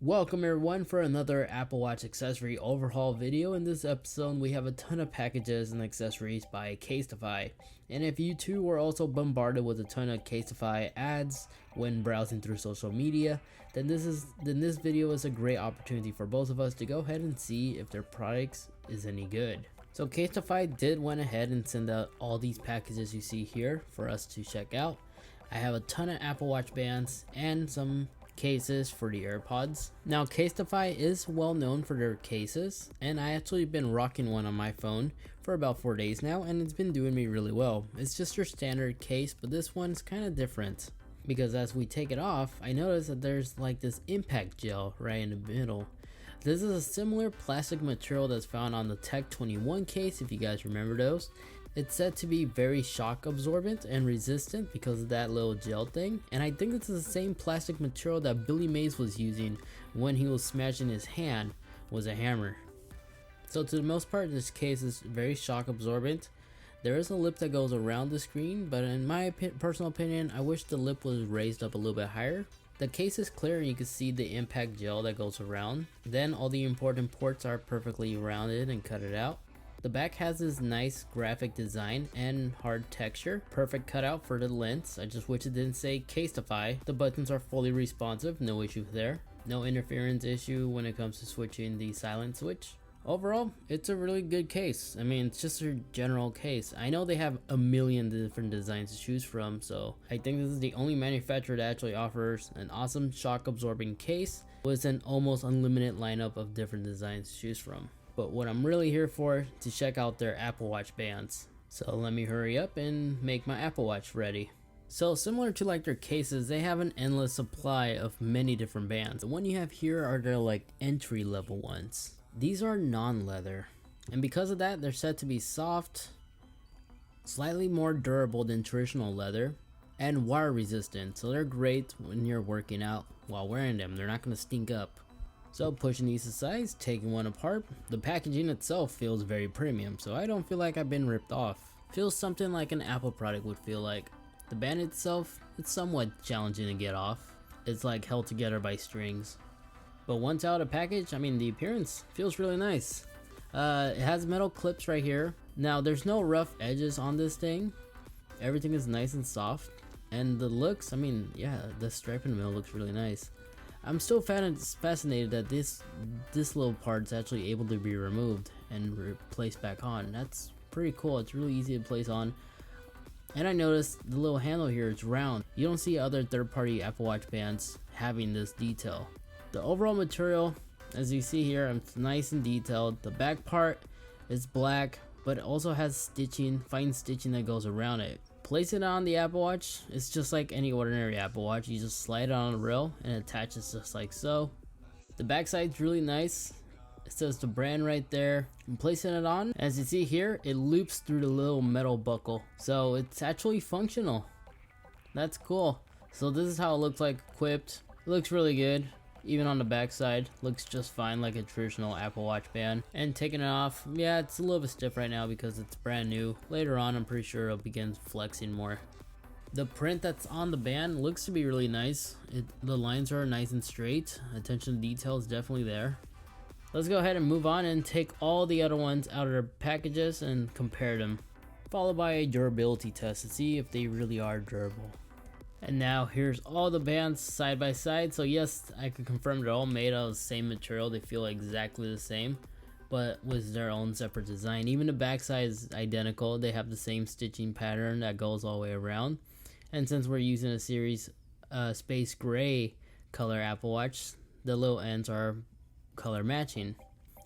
Welcome everyone for another Apple Watch accessory overhaul video. In this episode we have a ton of packages and accessories by Casetify, and if you too were also bombarded with a ton of Casetify ads when browsing through social media, then this video is a great opportunity for both of us to go ahead and see if their products is any good. So Casetify did went ahead and send out all these packages you see here for us to check out. I have a ton of Apple Watch bands and some cases for the AirPods. Now Casetify is well known for their cases, and I actually been rocking one on my phone for about 4 days now, and it's been doing me really well. It's just your standard case, but this one's kind of different because as we take it off, I notice that there's like this impact gel right in the middle. This is a similar plastic material that's found on the Tech 21 case, if you guys remember those. It's said to be very shock absorbent and resistant because of that little gel thing, and I think this is the same plastic material that Billy Mays was using when he was smashing his hand was a hammer. So to the most part, this case is very shock absorbent. There is a lip that goes around the screen, but in my personal opinion, I wish the lip was raised up a little bit higher. The case is clear and you can see the impact gel that goes around. Then all the important ports are perfectly rounded and cut it out. The back has this nice graphic design and hard texture, perfect cutout for the lens. I just wish it didn't say Casetify. The buttons are fully responsive, no issue there. No interference issue when it comes to switching the silent switch. Overall, it's a really good case. I mean, it's just a general case. I know they have a million different designs to choose from, so I think this is the only manufacturer that actually offers an awesome shock absorbing case with an almost unlimited lineup of different designs to choose from. But what I'm really here for to check out their Apple Watch bands. So let me hurry up and make my Apple Watch ready. So similar to like their cases, they have an endless supply of many different bands. The one you have here are their like entry level ones. These are non-leather, and because of that they're said to be soft, slightly more durable than traditional leather, and water resistant. So they're great when you're working out while wearing them. They're not going to stink up. So pushing these aside, taking one apart, the packaging itself feels very premium, so I don't feel like I've been ripped off. Feels something like an Apple product would feel like. The band itself, it's somewhat challenging to get off. It's like held together by strings. But once out of the package, I mean, the appearance feels really nice. It has metal clips right here. Now there's no rough edges on this thing. Everything is nice and soft. And the looks, I mean, yeah, the stripe in the middle looks really nice. I'm still fascinated that this little part is actually able to be removed and replaced back on. That's pretty cool. It's really easy to place on. And I noticed the little handle here is round. You don't see other third-party Apple Watch bands having this detail. The overall material, as you see here, it's nice and detailed. The back part is black, but it also has stitching, fine stitching that goes around it. Placing it on the Apple Watch, it's just like any ordinary Apple Watch. You just slide it on a rail and it attaches just like so. The backside's really nice. It says the brand right there. And placing it on, as you see here, it loops through the little metal buckle. So it's actually functional. That's cool. So this is how it looks like equipped. It looks really good. Even on the backside, looks just fine like a traditional Apple Watch band. And taking it off, yeah, it's a little bit stiff right now because it's brand new. Later on, I'm pretty sure it'll begin flexing more. The print that's on the band looks to be really nice. The lines are nice and straight. Attention to detail is definitely there. Let's go ahead and move on and take all the other ones out of their packages and compare them, followed by a durability test to see if they really are durable. And now here's all the bands side by side. So yes, I can confirm they're all made out of the same material. They feel exactly the same, but with their own separate design. Even the backside is identical. They have the same stitching pattern that goes all the way around. And since we're using a series space gray color Apple Watch, the little ends are color matching.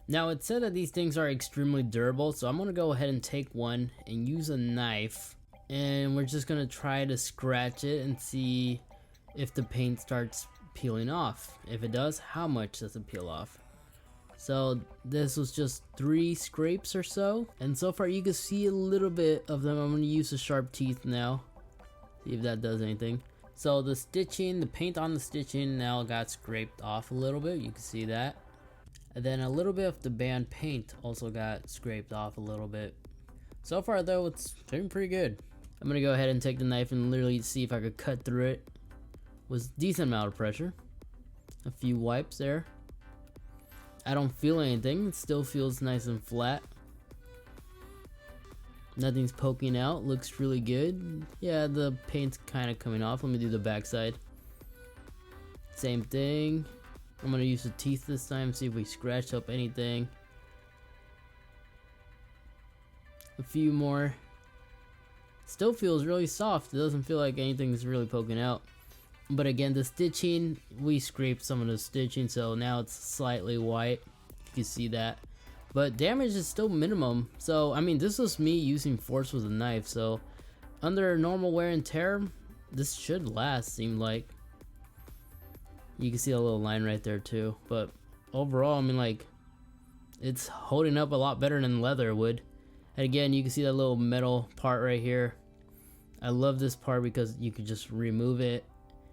Now it said that these things are extremely durable, so I'm gonna go ahead and take one and use a knife. And we're just gonna try to scratch it and see if the paint starts peeling off. If it does, how much does it peel off? So this was just 3 scrapes or so, and so far you can see a little bit of them. I'm gonna use the sharp teeth now, see if that does anything. So the stitching, the paint on the stitching now got scraped off a little bit, you can see that. And then a little bit of the band paint also got scraped off a little bit. So far though, it's doing pretty good. I'm gonna go ahead and take the knife and literally see if I could cut through it with decent amount of pressure. A few wipes there. I don't feel anything. It still feels nice and flat. Nothing's poking out. Looks really good. Yeah, the paint's kind of coming off. Let me do the backside. Same thing. I'm gonna use the teeth this time, see if we scratch up anything. A few more. Still feels really soft. It doesn't feel like anything's really poking out. But again, the stitching, we scraped some of the stitching, so now it's slightly white. You can see that. But damage is still minimum. So, I mean, this was me using force with a knife. So, under normal wear and tear, this should last, seemed like. You can see a little line right there too. But overall, I mean, like, it's holding up a lot better than leather would. And again, you can see that little metal part right here. I love this part because you can just remove it.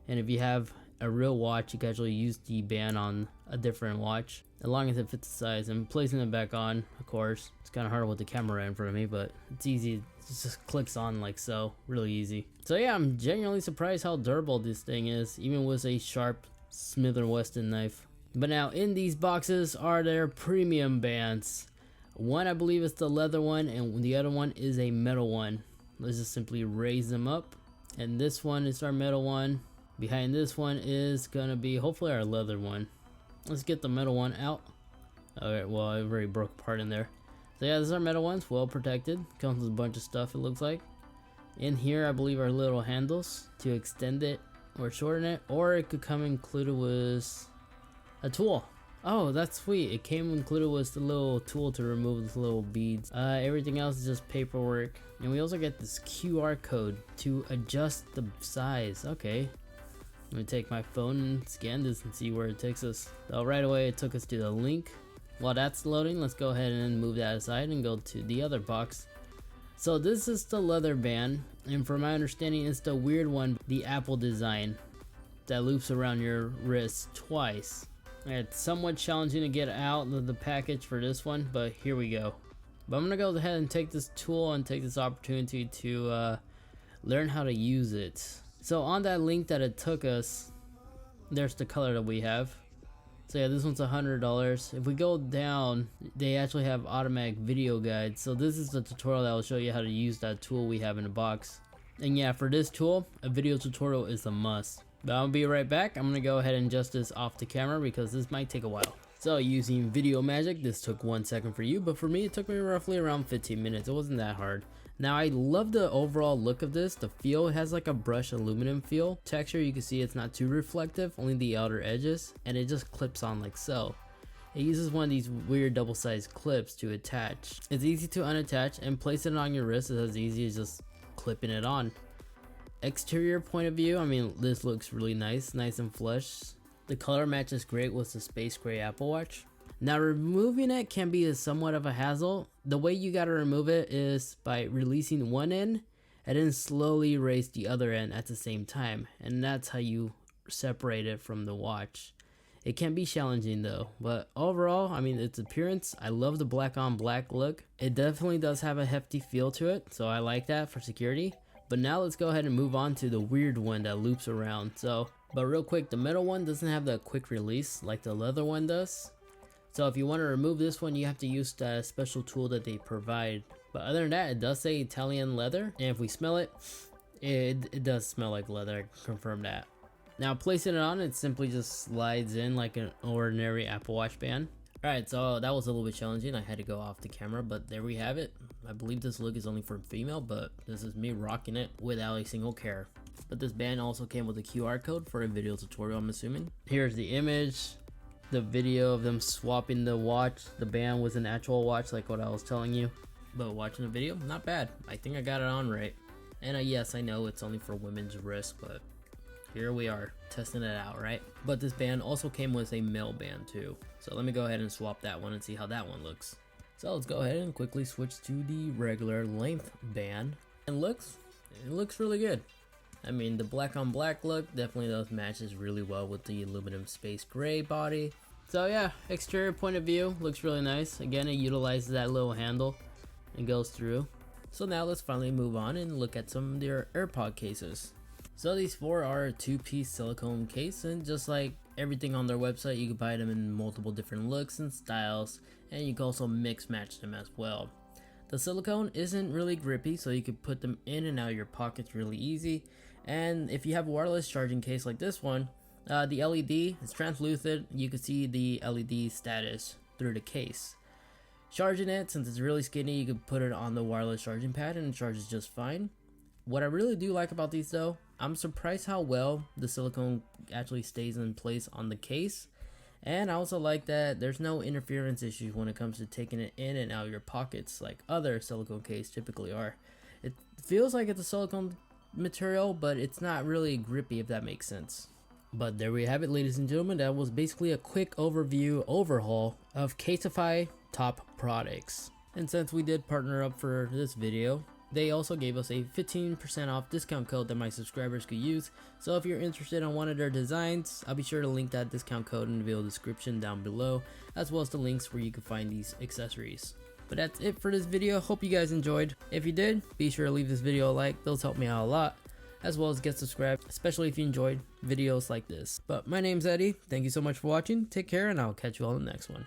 And if you have a real watch, you can actually use the band on a different watch, as long as it fits the size. And placing it back on, of course, it's kind of hard with the camera in front of me, but it's easy. It just clicks on like so, really easy. So yeah, I'm genuinely surprised how durable this thing is, even with a sharp Smith & Wesson knife. But now in these boxes are their premium bands. One, I believe, is the leather one, and the other one is a metal one. Let's just simply raise them up. And this one is our metal one. Behind this one is gonna be hopefully our leather one. Let's get the metal one out. Alright, well, I already broke apart in there. So yeah, this is our metal ones, well protected. Comes with a bunch of stuff, it looks like. In here, I believe, are little handles to extend it or shorten it, or it could come included with a tool. Oh, that's sweet. It came included with the little tool to remove the little beads. Everything else is just paperwork. And we also get this QR code to adjust the size. Okay. I'm gonna take my phone and scan this and see where it takes us. So right away it took us to the link. While that's loading, let's go ahead and move that aside and go to the other box. So this is the leather band, and from my understanding it's the weird one, the Apple design that loops around your wrist twice. It's somewhat challenging to get out of the package for this one, but here we go. But I'm gonna go ahead and take this tool and take this opportunity to learn how to use it. So on that link that it took us, there's the color that we have. So yeah, this one's $100. If we go down, they actually have automatic video guides. So this is the tutorial that will show you how to use that tool we have in the box. And yeah, for this tool, a video tutorial is a must. But I'll be right back. I'm gonna go ahead and adjust this off the camera because this might take a while. So using video magic, this took 1 second for you, but for me it took me roughly around 15 minutes. It wasn't that hard. Now I love the overall look of this. The feel, it has like a brushed aluminum feel. Texture, you can see it's not too reflective, only the outer edges, and it just clips on like so. It uses one of these weird double-sized clips to attach. It's easy to unattach, and placing it on your wrist is as easy as just clipping it on. Exterior point of view, I mean, this looks really nice and flush. The color matches great with the space gray Apple Watch. Now removing it can be somewhat of a hassle. The way you gotta remove it is by releasing one end and then slowly raise the other end at the same time, and that's how you separate it from the watch. It can be challenging though, but overall, I mean, its appearance, I love the black on black look. It definitely does have a hefty feel to it, so I like that for security. But now let's go ahead and move on to the weird one that loops around. But real quick, the metal one doesn't have the quick release like the leather one does. So if you want to remove this one, you have to use the special tool that they provide. But other than that, it does say Italian leather, and if we smell it, it does smell like leather. I can confirm that. Now placing it on, it simply just slides in like an ordinary Apple Watch band. Alright, so that was a little bit challenging. I had to go off the camera, but there we have it. I believe this look is only for female, but this is me rocking it without a single care. But this band also came with a QR code for a video tutorial, I'm assuming. Here's the image, the video of them swapping the watch. The band was an actual watch, like what I was telling you. But watching the video, not bad. I think I got it on right. And yes, I know it's only for women's wrist, but here we are testing it out, right? But this band also came with a male band too. So let me go ahead and swap that one and see how that one looks. So let's go ahead and quickly switch to the regular length band. And it looks really good. I mean, the black on black look definitely does matches really well with the aluminum space gray body. So yeah, exterior point of view looks really nice. Again, it utilizes that little handle and goes through. So now let's finally move on and look at some of their AirPod cases. So these four are a two-piece silicone case, and just like everything on their website. You can buy them in multiple different looks and styles, and you can also mix match them as well. The silicone isn't really grippy, so you can put them in and out of your pockets really easy. And if you have a wireless charging case like this one, the LED is translucent. You can see the LED status through the case. Charging it, since it's really skinny, you can put it on the wireless charging pad and it charges just fine. What I really do like about these though, I'm surprised how well the silicone actually stays in place on the case. And I also like that there's no interference issues when it comes to taking it in and out of your pockets like other silicone cases typically are. It feels like it's a silicone material, but it's not really grippy, if that makes sense. But there we have it, ladies and gentlemen. That was basically a quick overhaul of Caseify top products. And since we did partner up for this video, they also gave us a 15% off discount code that my subscribers could use. So if you're interested in one of their designs, I'll be sure to link that discount code in the video description down below, as well as the links where you can find these accessories. But that's it for this video. Hope you guys enjoyed. If you did, be sure to leave this video a like. Those help me out a lot, as well as get subscribed, especially if you enjoyed videos like this. But my name's Eddie. Thank you so much for watching. Take care, and I'll catch you all in the next one.